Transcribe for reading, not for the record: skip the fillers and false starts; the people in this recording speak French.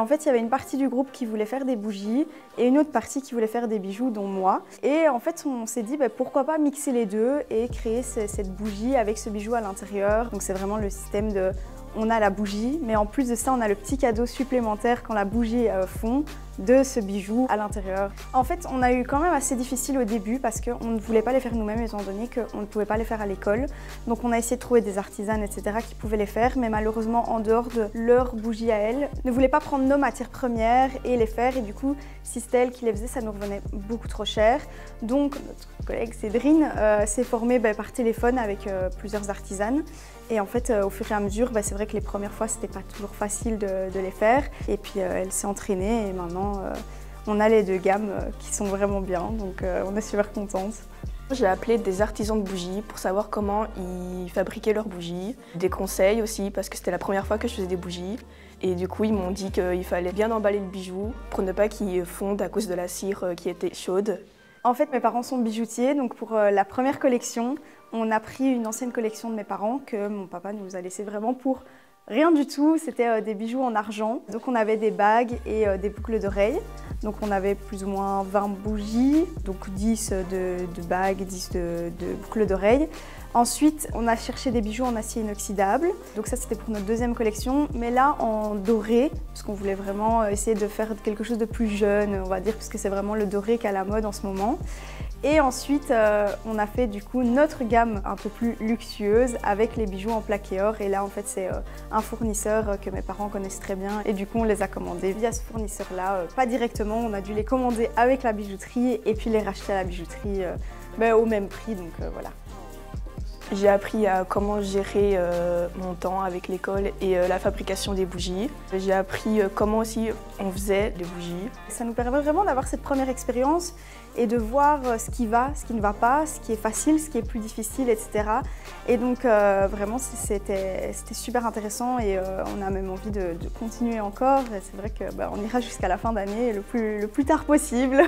En fait, il y avait une partie du groupe qui voulait faire des bougies et une autre partie qui voulait faire des bijoux, dont moi. Et en fait, on s'est dit pourquoi pas mixer les deux et créer cette bougie avec ce bijou à l'intérieur. Donc c'est vraiment le système de on a la bougie, mais en plus de ça, on a le petit cadeau supplémentaire quand la bougie fond de ce bijou à l'intérieur. En fait, on a eu quand même assez difficile au début parce qu'on ne voulait pas les faire nous-mêmes étant donné qu'on ne pouvait pas les faire à l'école. Donc on a essayé de trouver des artisanes, etc. qui pouvaient les faire, mais malheureusement, en dehors de leur bougie à elles, ne voulaient pas prendre nos matières premières et les faire. Et du coup, si c'était elle qui les faisait, ça nous revenait beaucoup trop cher. Donc notre collègue Cédrine s'est formée par téléphone avec plusieurs artisanes. Et en fait, au fur et à mesure, c'est vrai que les premières fois, c'était pas toujours facile de les faire. Et puis, elle s'est entraînée et maintenant, on a les deux gammes qui sont vraiment bien. Donc, on est super contente. J'ai appelé des artisans de bougies pour savoir comment ils fabriquaient leurs bougies. Des conseils aussi, parce que c'était la première fois que je faisais des bougies. Et du coup, ils m'ont dit qu'il fallait bien emballer le bijou pour ne pas qu'il fonde à cause de la cire qui était chaude. En fait, mes parents sont bijoutiers, donc pour la première collection, on a pris une ancienne collection de mes parents que mon papa nous a laissé vraiment pour rien du tout. C'était des bijoux en argent. Donc on avait des bagues et des boucles d'oreilles. Donc on avait plus ou moins 20 bougies, donc 10 de bagues, 10 de boucles d'oreilles. Ensuite, on a cherché des bijoux en acier inoxydable. Donc ça, c'était pour notre deuxième collection. Mais là, en doré, parce qu'on voulait vraiment essayer de faire quelque chose de plus jeune, on va dire, parce que c'est vraiment le doré qui est à la mode en ce moment. Et ensuite, on a fait du coup notre gamme un peu plus luxueuse avec les bijoux en plaqué or. Et là, en fait, c'est un fournisseur que mes parents connaissent très bien. Et du coup, on les a commandés via ce fournisseur-là. Pas directement, on a dû les commander avec la bijouterie et puis les racheter à la bijouterie au même prix. Donc voilà. J'ai appris à comment gérer mon temps avec l'école et la fabrication des bougies. J'ai appris comment aussi on faisait des bougies. Ça nous permet vraiment d'avoir cette première expérience et de voir ce qui va, ce qui ne va pas, ce qui est facile, ce qui est plus difficile, etc. Et donc vraiment c'était super intéressant et on a même envie de continuer encore. Et c'est vrai qu'on ira jusqu'à la fin d'année le plus tard possible.